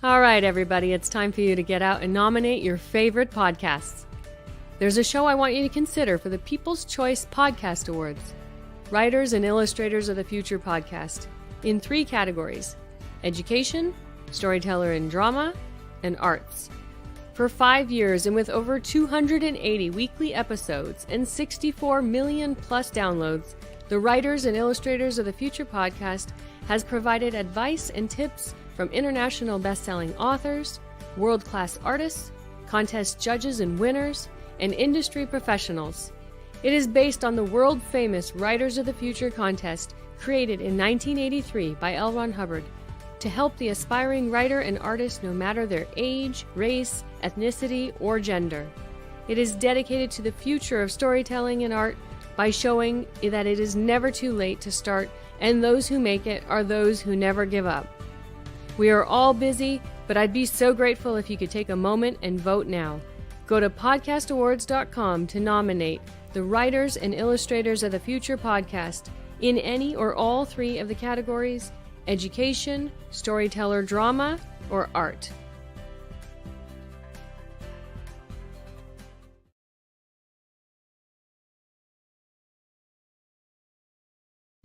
All right, everybody, it's time for you to get out and nominate your favorite podcasts. There's a show I want you to consider for the People's Choice Podcast Awards. Writers and Illustrators of the Future podcast in 3 categories: education, storyteller and drama, and arts. For 5 years and with over 280 weekly episodes and 64 million plus downloads, the Writers and Illustrators of the Future podcast has provided advice and tips from international best-selling authors, world-class artists, contest judges and winners, and industry professionals. It is based on the world-famous Writers of the Future contest created in 1983 by L. Ron Hubbard to help the aspiring writer and artist no matter their age, race, ethnicity, or gender. It is dedicated to the future of storytelling and art by showing that it is never too late to start, and those who make it are those who never give up. We are all busy, but I'd be so grateful if you could take a moment and vote now. Go to podcastawards.com to nominate the Writers and Illustrators of the Future podcast in any or all 3 of the categories: education, storyteller, drama, or art.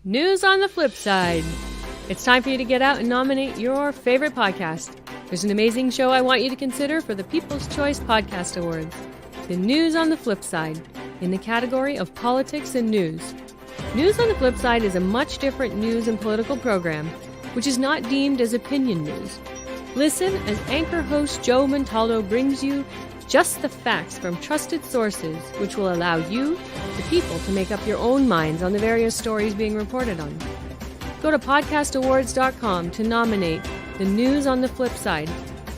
News on the flip side. It's time for you to get out and nominate your favorite podcast. There's an amazing show I want you to consider for the People's Choice Podcast Awards. The News on the Flip Side, in the category of politics and news. News on the Flip Side is a much different news and political program, which is not deemed as opinion news. Listen as anchor host Joe Montaldo brings you just the facts from trusted sources, which will allow you, the people, to make up your own minds on the various stories being reported on. Go to podcastawards.com to nominate the News on the Flip Side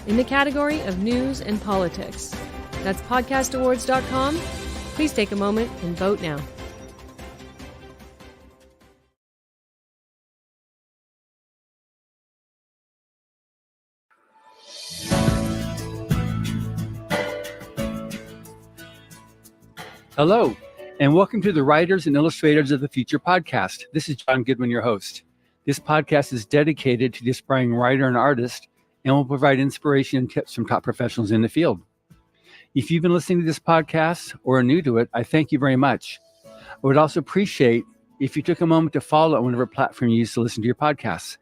in the category of news and politics. That's podcastawards.com. Please take a moment and vote now. Hello, and welcome to the Writers and Illustrators of the Future podcast. This is John Goodwin, your host. This podcast is dedicated to the aspiring writer and artist and will provide inspiration and tips from top professionals in the field. If you've been listening to this podcast or are new to it, I thank you very much. I would also appreciate if you took a moment to follow on whatever platform you use to listen to your podcasts.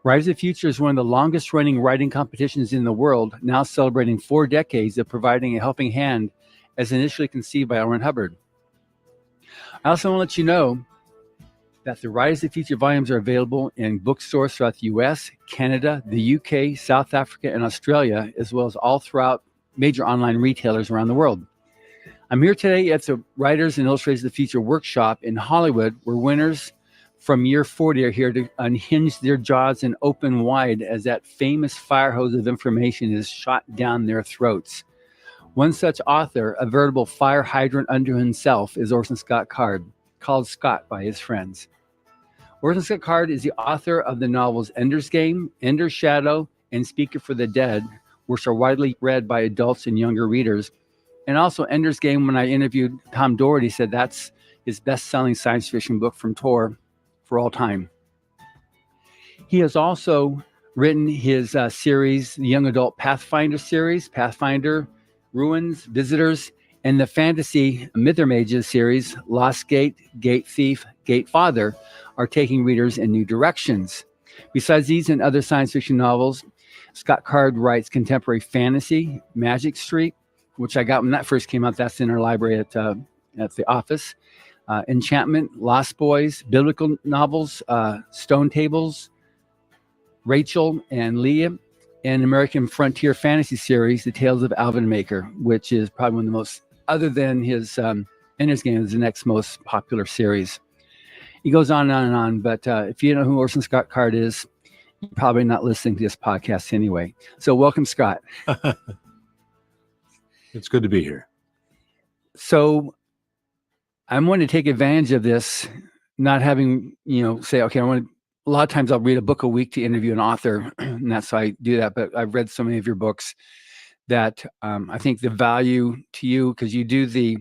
Writers of the Future is one of the longest running writing competitions in the world, now celebrating 4 decades of providing a helping hand as initially conceived by L. Ron Hubbard. I also want to let you know that the Writers of the Future volumes are available in bookstores throughout the US, Canada, the UK, South Africa, and Australia, as well as all throughout major online retailers around the world. I'm here today at the Writers and Illustrators of the Future workshop in Hollywood, where winners from year 40 are here to unhinge their jaws and open wide as that famous fire hose of information is shot down their throats. One such author, a veritable fire hydrant unto himself, is Orson Scott Card, called Scott by his friends. Orson Scott Card is the author of the novels Ender's Game, Ender's Shadow, and Speaker for the Dead, which are widely read by adults and younger readers. And also Ender's Game, when I interviewed Tom Doherty, said that's his best-selling science fiction book from Tor for all time. He has also written his series, the Young Adult Pathfinder series, Pathfinder, Ruins, Visitors, and the fantasy Myther Mages series, Lost Gate, Gate Thief, Gate Father, are taking readers in new directions. Besides these and other science fiction novels, Scott Card writes contemporary fantasy, Magic Street, which I got when that first came out. That's in our library at the office. Enchantment, Lost Boys, biblical novels, Stone Tables, Rachel and Leah, and American Frontier Fantasy series, The Tales of Alvin Maker, which is probably one of the most, other than his Ender's Game, is the next most popular series. He goes on and on and on, but if you know who Orson Scott Card is, you're probably not listening to this podcast anyway. So welcome, Scott. It's good to be here. So I'm going to take advantage of this, not having, say, okay, a lot of times I'll read a book a week to interview an author, and that's how I do that. But I've read so many of your books that I think the value to you, because you do the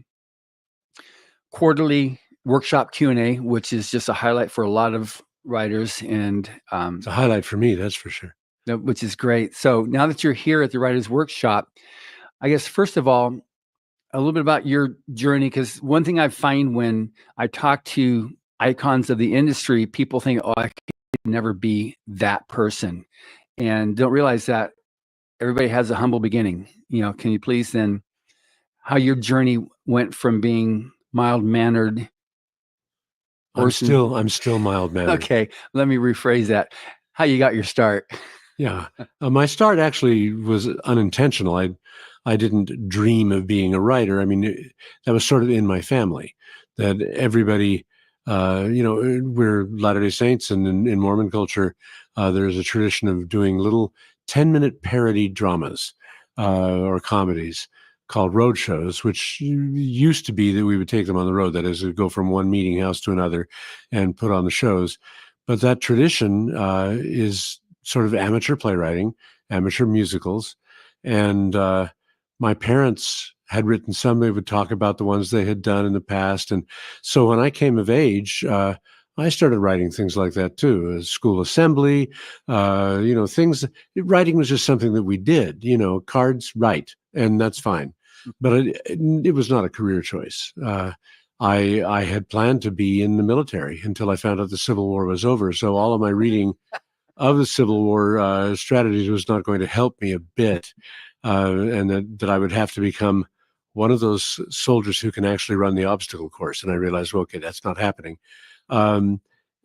quarterly workshop Q&A, which is just a highlight for a lot of writers. And it's a highlight for me, that's for sure. which is great. So now that you're here at the Writers Workshop, I guess, first of all, a little bit about your journey, because one thing I find when I talk to icons of the industry, people think, oh, I could never be that person, and don't realize that everybody has a humble beginning. Can you please then, how your journey went from being mild-mannered Orson? I'm still mild-mannered. Okay, let me rephrase that. How you got your start? Yeah. My start actually was unintentional. I didn't dream of being a writer. I mean, that was sort of in my family, that everybody, we're Latter-day Saints, and in Mormon culture, there's a tradition of doing little 10-minute parody dramas or comedies called road shows, which used to be that we would take them on the road. That is, we'd go from one meeting house to another and put on the shows. But that tradition is sort of amateur playwriting, amateur musicals. And my parents had written some. They would talk about the ones they had done in the past. And so when I came of age, I started writing things like that too. School assembly, things. Writing was just something that we did. Cards, write, and that's fine. But it was not a career choice. I had planned to be in the military until I found out the Civil War was over. So all of my reading of the Civil War strategies was not going to help me a bit, and that I would have to become one of those soldiers who can actually run the obstacle course. And I realized, well, okay, that's not happening. And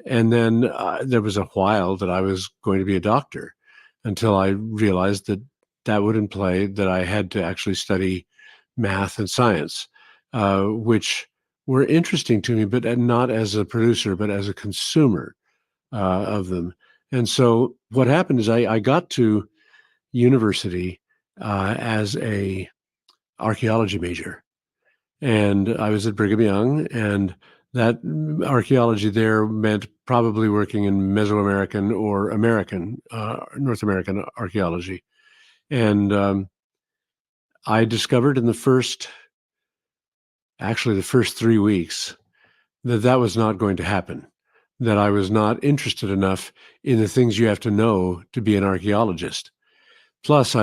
then there was a while that I was going to be a doctor, until I realized that would imply that I had to actually study math and science, which were interesting to me, but not as a producer, but as a consumer of them. And so what happened is I got to university as a archaeology major, and I was at Brigham Young, and that archaeology there meant probably working in Mesoamerican or American, North American archaeology. And I discovered in the first 3 weeks that was not going to happen, that I was not interested enough in the things you have to know to be an archaeologist. Plus, I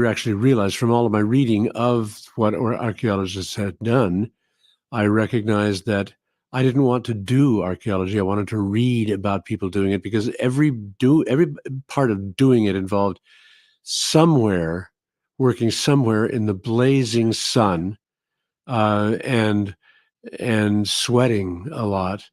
actually realized from all of my reading of what archaeologists had done, I recognized that I didn't want to do archaeology. I wanted to read about people doing it, because every part of doing it involved working somewhere in the blazing sun, and sweating a lot,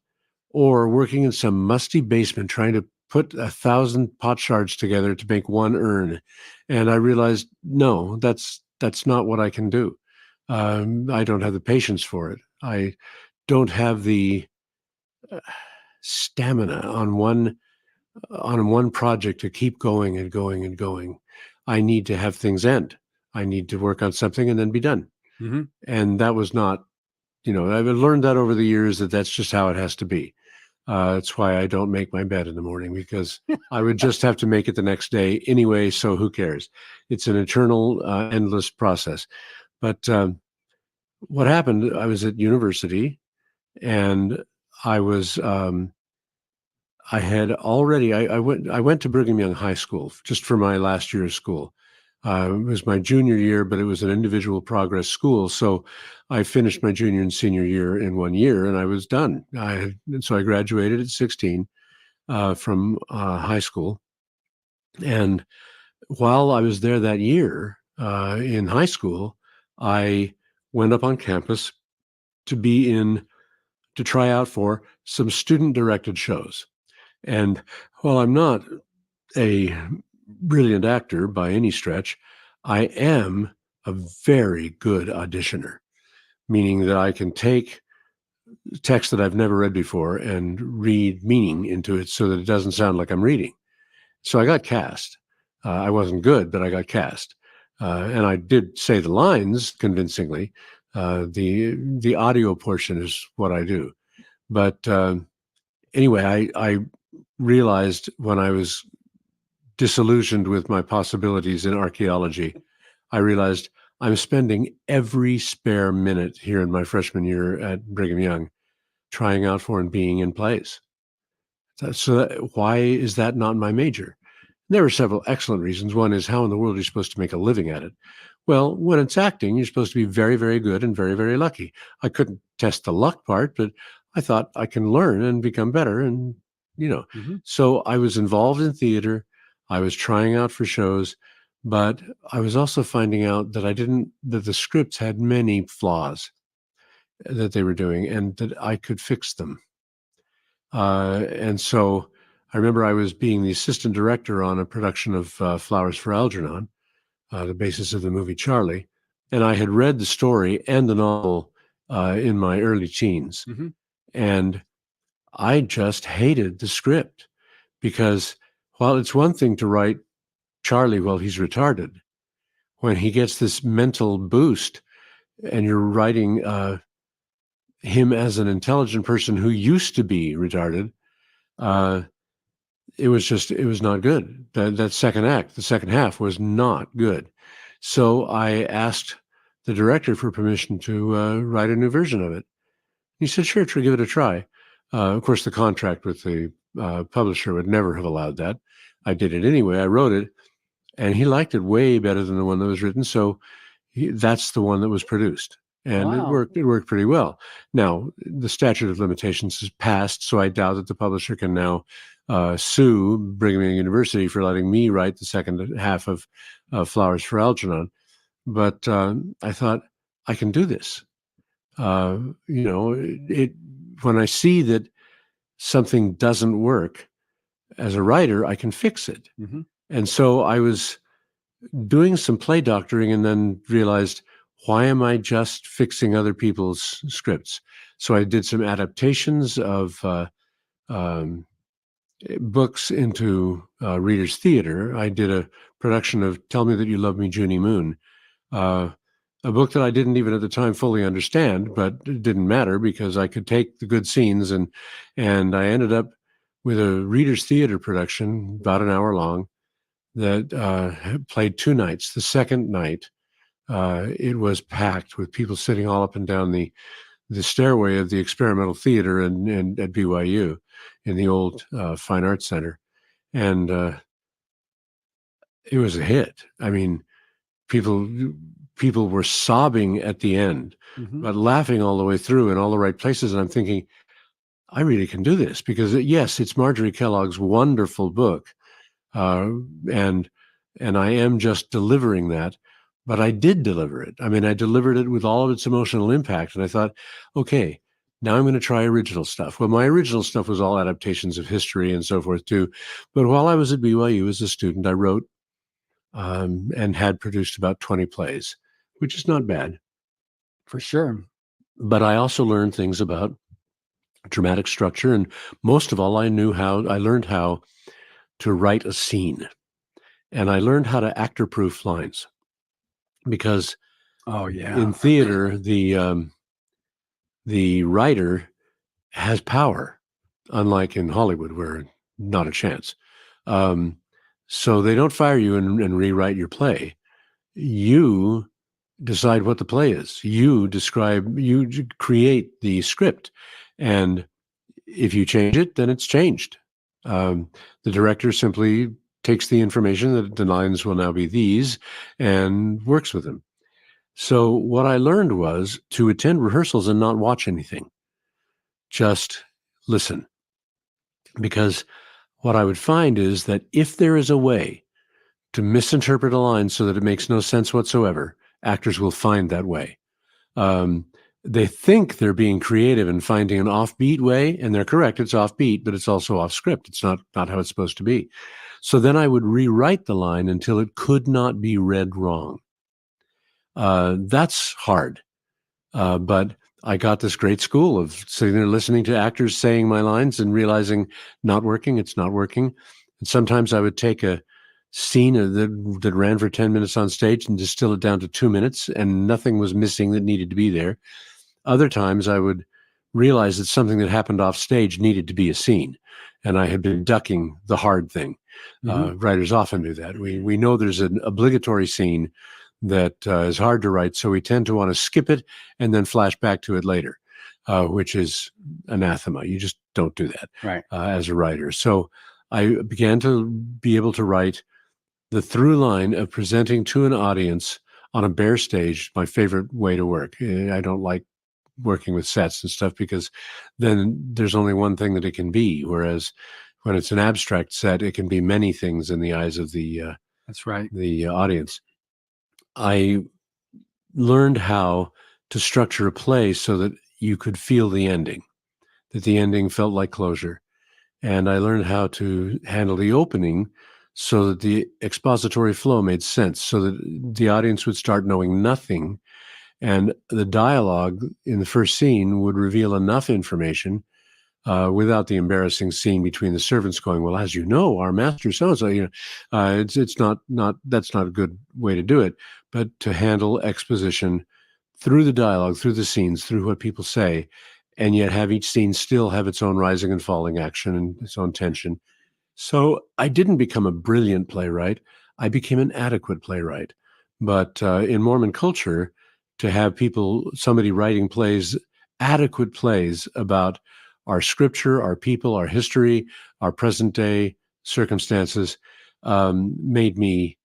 or working in some musty basement trying to put 1,000 pot shards together to make one urn. And I realized, no, that's not what I can do. I don't have the patience for it. I don't have the stamina on one project to keep going and going and going. I need to have things end. I need to work on something and then be done. Mm-hmm. And that was not, I've learned that over the years, that's just how it has to be. That's why I don't make my bed in the morning, because I would just have to make it the next day anyway. So who cares? It's an eternal, endless process. But what happened, I was at university, and I was, I had already, I went to Brigham Young High School just for my last year of school. It was my junior year, but it was an individual progress school. So I finished my junior and senior year in 1 year, and I was done. So I graduated at 16 from high school. And while I was there that year in high school, I went up on campus to try out for some student-directed shows. And while I'm not a brilliant actor by any stretch, I am a very good auditioner, meaning that I can take text that I've never read before and read meaning into it so that it doesn't sound like I'm reading. So I got cast. I wasn't good, but I got cast. And I did say the lines convincingly. The audio portion is what I do. But anyway, I realized when I was disillusioned with my possibilities in archaeology, I realized I'm spending every spare minute here in my freshman year at Brigham Young trying out for and being in plays. Why is that not my major? There are several excellent reasons. One is, how in the world are you supposed to make a living at it? Well, when it's acting, you're supposed to be very, very good and very, very lucky. I couldn't test the luck part, but I thought I can learn and become better. And, so I was involved in theater. I was trying out for shows, but I was also finding out that that the scripts had many flaws that they were doing and that I could fix them. And so I remember I was being the assistant director on a production of Flowers for Algernon, the basis of the movie Charlie. And I had read the story and the novel in my early teens. And I just hated the script because while it's one thing to write Charlie while he's retarded, when he gets this mental boost and you're writing him as an intelligent person who used to be retarded, it was not good. That second act, the second half, was not good. So I asked the director for permission to write a new version of it. He said, sure, give it a try. Of course, the contract with the publisher would never have allowed that. I did it anyway. I wrote it, and he liked it way better than the one that was written. So that's the one that was produced. And Wow. it worked pretty well. Now, the statute of limitations has passed, so I doubt that the publisher can now sue Brigham Young University for letting me write the second half of Flowers for Algernon. But I thought, I can do this. When I see that something doesn't work as a writer, I can fix it. And so I was doing some play doctoring and then realized, why am I just fixing other people's scripts? So I did some adaptations of books into Reader's Theater. I did a production of Tell Me That You Love Me, Junie Moon, a book that I didn't even at the time fully understand, but it didn't matter because I could take the good scenes, and I ended up with a Reader's Theater production, about an hour long, that played 2 nights. The second night, it was packed with people sitting all up and down the stairway of the experimental theater and at BYU in the old Fine Arts Center. And it was a hit. I mean, people were sobbing at the end, but laughing all the way through in all the right places. And I'm thinking, I really can do this because, yes, it's Marjorie Kellogg's wonderful book. And I am just delivering that. But I did deliver it. I mean, I delivered it with all of its emotional impact. And I thought, okay, now I'm going to try original stuff. Well, my original stuff was all adaptations of history and so forth, too. But while I was at BYU as a student, I wrote and had produced about 20 plays, which is not bad. For sure. But I also learned things about dramatic structure. And most of all, I learned how to write a scene. And I learned how to actor-proof lines. Because in theater, the writer has power, unlike in Hollywood, where not a chance. So they don't fire you and rewrite your play. You decide what the play is. You create the script. And if you change it, then it's changed. The director simply takes the information that the lines will now be these and works with them. So what I learned was to attend rehearsals and not watch anything. Just listen. Because what I would find is that if there is a way to misinterpret a line so that it makes no sense whatsoever, actors will find that way. They think they're being creative and finding an offbeat way, and they're correct. It's offbeat, but it's also off script. It's not how it's supposed to be. So then I would rewrite the line until it could not be read wrong. That's hard. But I got this great school of sitting there listening to actors saying my lines and realizing it's not working. And sometimes I would take a scene that ran for 10 minutes on stage and distill it down to 2 minutes, and nothing was missing that needed to be there. Other times I would realize that something that happened off stage needed to be a scene, and I had been ducking the hard thing. Writers often do that. We know there's an obligatory scene that is hard to write, so we tend to want to skip it and then flash back to it later, which is anathema. You just don't do that Right. as a writer. So I began to be able to write the through line of presenting to an audience on a bare stage, my favorite way to work. I don't like working with sets and stuff because then there's only one thing that it can be. Whereas when it's an abstract set, it can be many things in the eyes of That's right. the audience. I learned how to structure a play so that you could feel the ending, that the ending felt like closure. And I learned how to handle the opening so that the expository flow made sense, so that the audience would start knowing nothing. And the dialogue in the first scene would reveal enough information without the embarrassing scene between the servants going, well, as you know, our master so-and-so, it's not that's not a good way to do it, but to handle exposition through the dialogue, through the scenes, through what people say, and yet have each scene still have its own rising and falling action and its own tension. So I didn't become a brilliant playwright. I became an adequate playwright. But in Mormon culture, to have somebody writing plays, adequate plays about our scripture, our people, our history, our present day circumstances, made me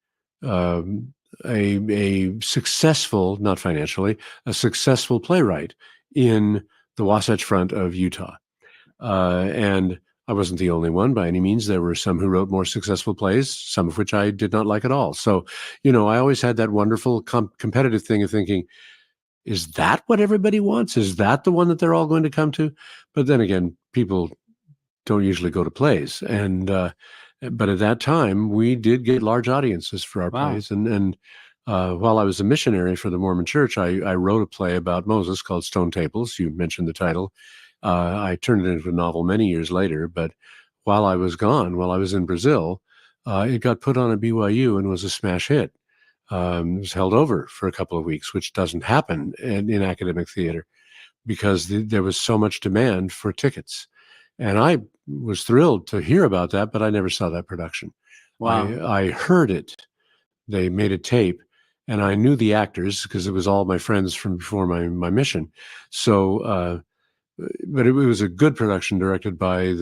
a successful, not financially, a successful playwright in the Wasatch Front of Utah. And I wasn't the only one by any means. There were some who wrote more successful plays, some of which I did not like at all. So, I always had that wonderful competitive thing of thinking, is that what everybody wants? Is that the one that they're all going to come to? But then again, people don't usually go to plays. But at that time, we did get large audiences for our plays. And while I was a missionary for the Mormon Church, I wrote a play about Moses called Stone Tables. You mentioned the title. I turned it into a novel many years later, but while I was gone, while I was in Brazil, it got put on at BYU and was a smash hit. It was held over for a couple of weeks, which doesn't happen in academic theater because there was so much demand for tickets. And I was thrilled to hear about that, but I never saw that production. Wow. I heard it. They made a tape, and I knew the actors because it was all my friends from before my mission. So, but it was a good production directed by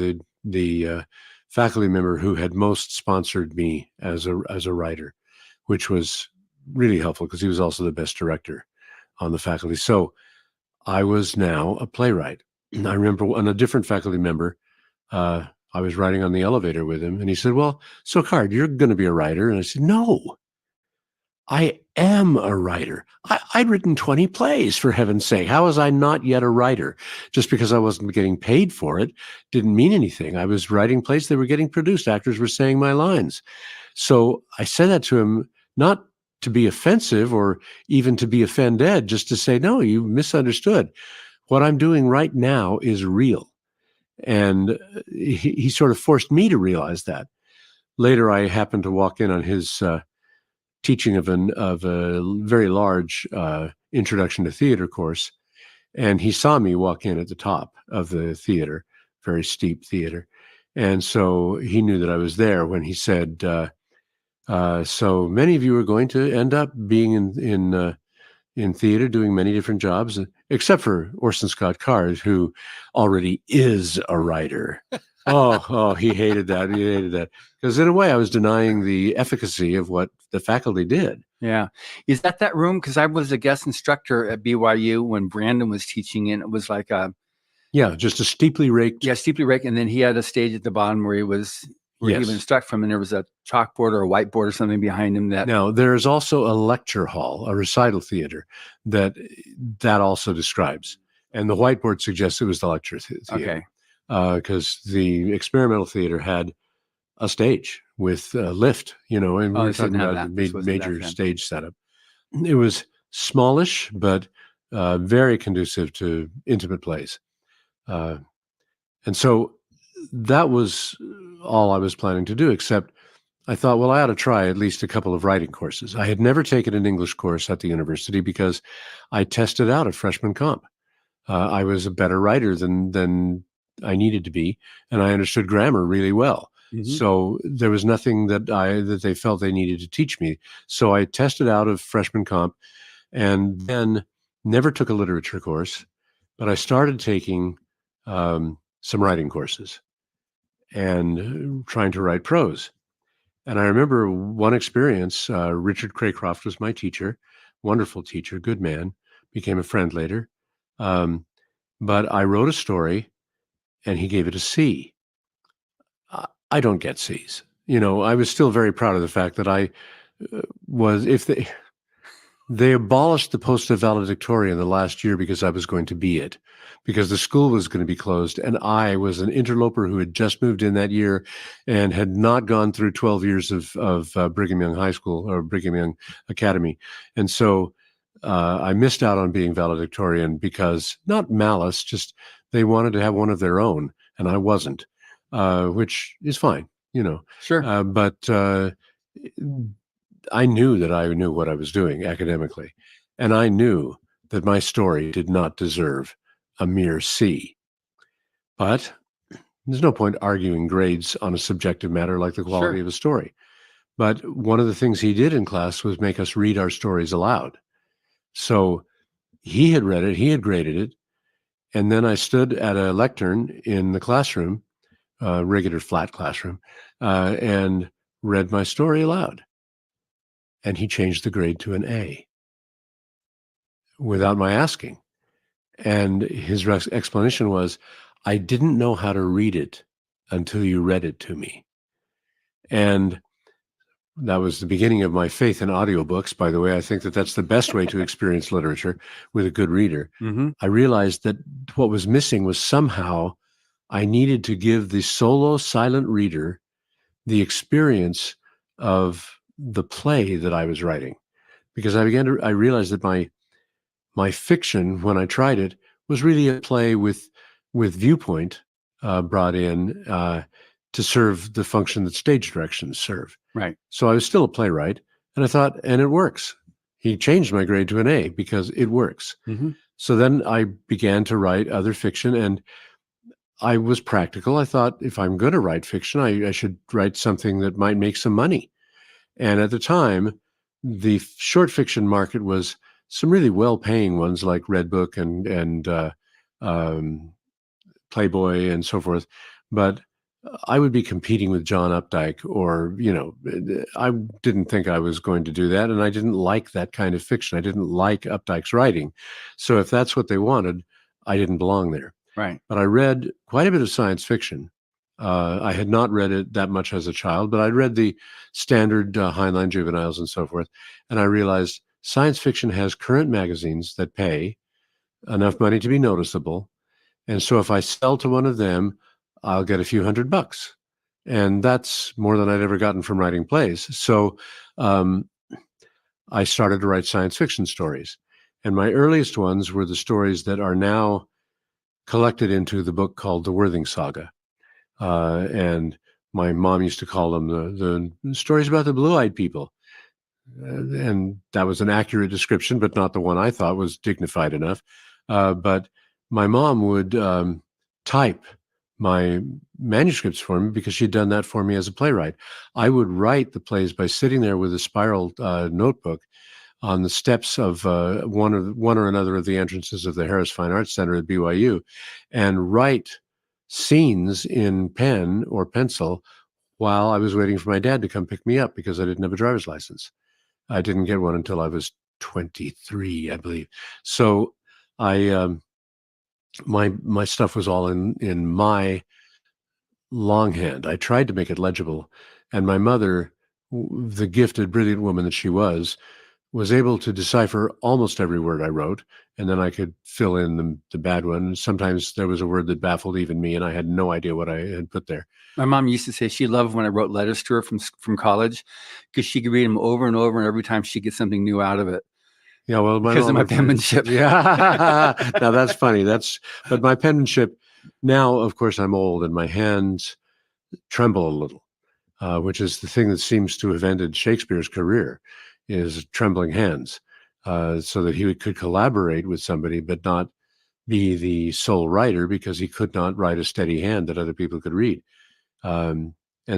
the faculty member who had most sponsored me as a writer, which was really helpful because he was also the best director on the faculty. So I was now a playwright. I remember on a different faculty member, I was riding on the elevator with him, and he said, well, so Card, you're going to be a writer. And I said, no, I am a writer. I'd written 20 plays, for heaven's sake. How was I not yet a writer? Just because I wasn't getting paid for it didn't mean anything. I was writing plays. They were getting produced. Actors were saying my lines. So I said that to him, not to be offensive or even to be offended, just to say, no, you misunderstood. What I'm doing right now is real. And he sort of forced me to realize that. Later, I happened to walk in on his teaching of a very large introduction to theater course, and he saw me walk in at the top of the theater, very steep theater, and so he knew that I was there when he said, "So many of you are going to end up being in theater, doing many different jobs, except for Orson Scott Card, who already is a writer." Oh, he hated that. He hated that. Because in a way, I was denying the efficacy of what the faculty did. Yeah. Is that room? Because I was a guest instructor at BYU when Brandon was teaching, and it was like just a steeply raked. Yeah, steeply raked. And then he had a stage at the bottom where he would instruct from, and there was a chalkboard or a whiteboard or something behind him. Now, there is also a lecture hall, a recital theater that also describes. And the whiteboard suggests it was the lecture theater. Okay. Because the experimental theater had a stage with a lift, and we were talking about a major stage setup. It was smallish, but very conducive to intimate plays. And so that was all I was planning to do, except I thought, well, I ought to try at least a couple of writing courses. I had never taken an English course at the university because I tested out at freshman comp. I was a better writer than I needed to be, and I understood grammar really well. Mm-hmm. So there was nothing that they felt they needed to teach me. So I tested out of freshman comp, and then never took a literature course, but I started taking some writing courses and trying to write prose. And I remember one experience, Richard Craycroft was my teacher, wonderful teacher, good man, became a friend later. But I wrote a story and he gave it a C. I don't get C's. I was still very proud of the fact that I they abolished the post of valedictorian the last year because I was going to be it, because the school was going to be closed. And I was an interloper who had just moved in that year and had not gone through 12 years of Brigham Young High School or Brigham Young Academy. And so I missed out on being valedictorian because, not malice, just they wanted to have one of their own, and I wasn't, which is fine, Sure. But I knew that I knew what I was doing academically, and I knew that my story did not deserve a mere C. But there's no point arguing grades on a subjective matter like the quality Sure. of a story. But one of the things he did in class was make us read our stories aloud. So he had read it, he had graded it, and then I stood at a lectern in the classroom, regular flat classroom, and read my story aloud. And he changed the grade to an A without my asking. And his explanation was, I didn't know how to read it until you read it to me. And that was the beginning of my faith in audiobooks. By the way, I think that that's the best way to experience literature, with a good reader. Mm-hmm. I realized that what was missing was somehow I needed to give the solo silent reader the experience of the play that I was writing, because I realized that my fiction, when I tried it, was really a play with viewpoint brought in to serve the function that stage directions serve. Right. So I was still a playwright, and I thought, and it works. He changed my grade to an A because it works. Mm-hmm. So then I began to write other fiction, and I was practical. I thought, if I'm going to write fiction, I should write something that might make some money. And at the time, the short fiction market was some really well-paying ones like Redbook and Playboy and so forth. But I would be competing with John Updike, or, I didn't think I was going to do that. And I didn't like that kind of fiction. I didn't like Updike's writing. So if that's what they wanted, I didn't belong there. Right. But I read quite a bit of science fiction. I had not read it that much as a child, but I'd read the standard Heinlein juveniles and so forth. And I realized science fiction has current magazines that pay enough money to be noticeable. And so if I sell to one of them, I'll get a few $100. And that's more than I'd ever gotten from writing plays. So I started to write science fiction stories. And my earliest ones were the stories that are now collected into the book called The Worthing Saga. And my mom used to call them the stories about the blue-eyed people. And that was an accurate description, but not the one I thought was dignified enough. But my mom would type my manuscripts for me because she'd done that for me as a playwright. I would write the plays by sitting there with a spiral notebook on the steps of one or another of the entrances of the Harris Fine Arts Center at BYU, and write scenes in pen or pencil while I was waiting for my dad to come pick me up, because I didn't have a driver's license. I didn't get one until I was 23, I believe. So my stuff was all in my longhand. I tried to make it legible, and my mother, the gifted, brilliant woman that she was able to decipher almost every word I wrote, and then I could fill in the bad one. Sometimes there was a word that baffled even me, and I had no idea what I had put there. My mom used to say she loved when I wrote letters to her from college, because she could read them over and over, and every time she gets something new out of it. Yeah, well, because of my penmanship. Yeah, now that's funny. But my penmanship now, of course, I'm old and my hands tremble a little, which is the thing that seems to have ended Shakespeare's career, is trembling hands, so that he could collaborate with somebody but not be the sole writer, because he could not write a steady hand that other people could read. And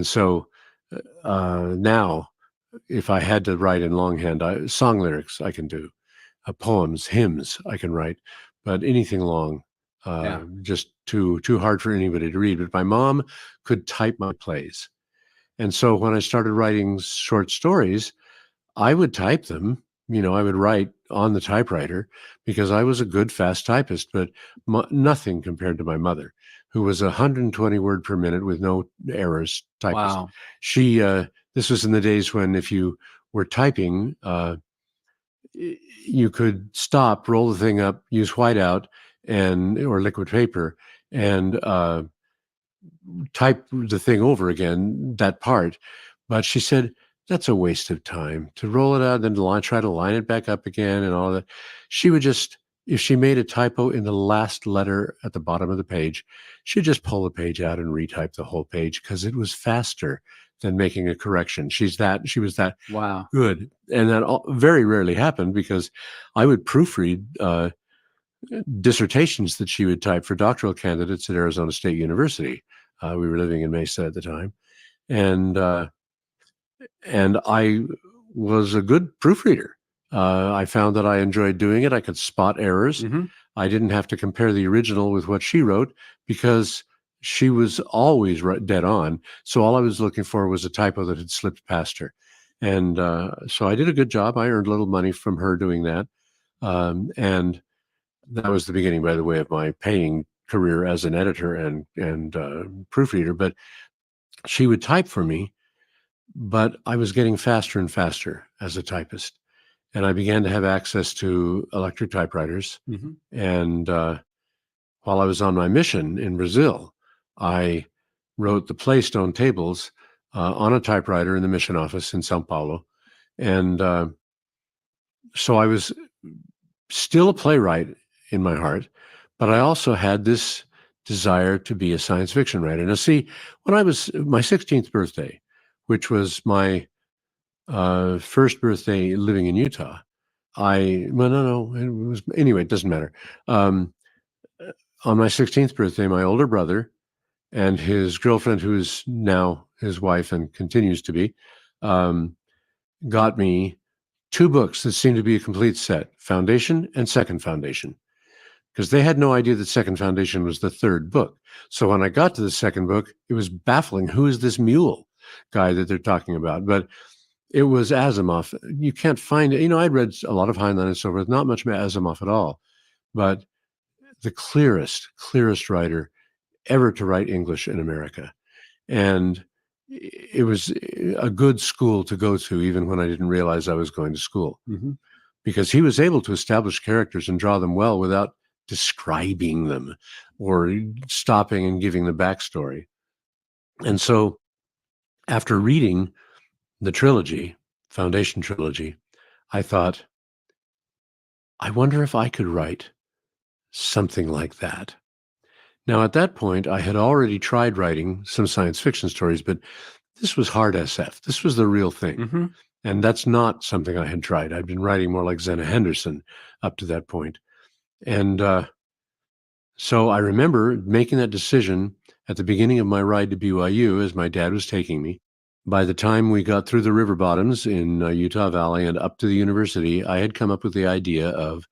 so now, if I had to write in longhand, song lyrics I can do, poems, hymns I can write, but anything long, just too hard for anybody to read. But my mom could type my plays. And so when I started writing short stories, I would type them. I would write on the typewriter because I was a good, fast typist, but nothing compared to my mother, who was 120 word per minute with no errors typist. Wow. This was in the days when if you were typing, you could stop, roll the thing up, use whiteout or liquid paper, and type the thing over again, that part. But she said, that's a waste of time to roll it out, then try to line it back up again and all that. She would just, if she made a typo in the last letter at the bottom of the page, she'd just pull the page out and retype the whole page because it was faster than making a correction. She was that Wow. good. And that very rarely happened because I would proofread dissertations that she would type for doctoral candidates at Arizona State University. We were living in Mesa at the time. And I was a good proofreader. I found that I enjoyed doing it. I could spot errors. Mm-hmm. I didn't have to compare the original with what she wrote because she was always dead on. So all I was looking for was a typo that had slipped past her. And so I did a good job. I earned a little money from her doing that. And that was the beginning, by the way, of my paying career as an editor and proofreader. But she would type for me, but I was getting faster and faster as a typist. And I began to have access to electric typewriters. Mm-hmm. And while I was on my mission in Brazil, I wrote the Playstone tables on a typewriter in the mission office in Sao Paulo. And so I was still a playwright in my heart, but I also had this desire to be a science fiction writer. Now, see, when I was my 16th birthday, which was my first birthday living in Utah, it was, anyway, it doesn't matter. On my 16th birthday, my older brother and his girlfriend, who is now his wife and continues to be, got me 2 books that seemed to be a complete set, Foundation and Second Foundation, because they had no idea that Second Foundation was the 3rd book. So when I got to the 2nd book, it was baffling. Who is this mule guy that they're talking about? But it was Asimov. You can't find it. I'd read a lot of Heinlein and so forth, not much Asimov at all, but the clearest writer ever to write English in America. And it was a good school to go to, even when I didn't realize I was going to school, Mm-hmm. because he was able to establish characters and draw them well without describing them or stopping and giving the backstory. And so after reading the trilogy, Foundation trilogy, I thought, I wonder if I could write something like that. Now, at that point, I had already tried writing some science fiction stories, but this was hard SF. This was the real thing. Mm-hmm. And that's not something I had tried. I'd been writing more like Zena Henderson up to that point. And so I remember making that decision at the beginning of my ride to BYU as my dad was taking me. By the time we got through the river bottoms in Utah Valley and up to the university, I had come up with the idea of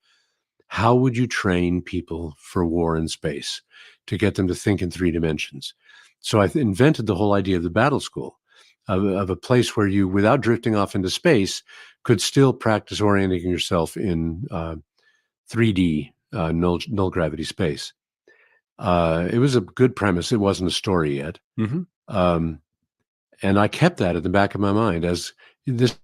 how would you train people for war in space to get them to think in 3 dimensions? So I invented the whole idea of the battle school, of a place where you, without drifting off into space, could still practice orienting yourself in 3D, null gravity space. It was a good premise. It wasn't a story yet. Mm-hmm. And I kept that at the back of my mind as this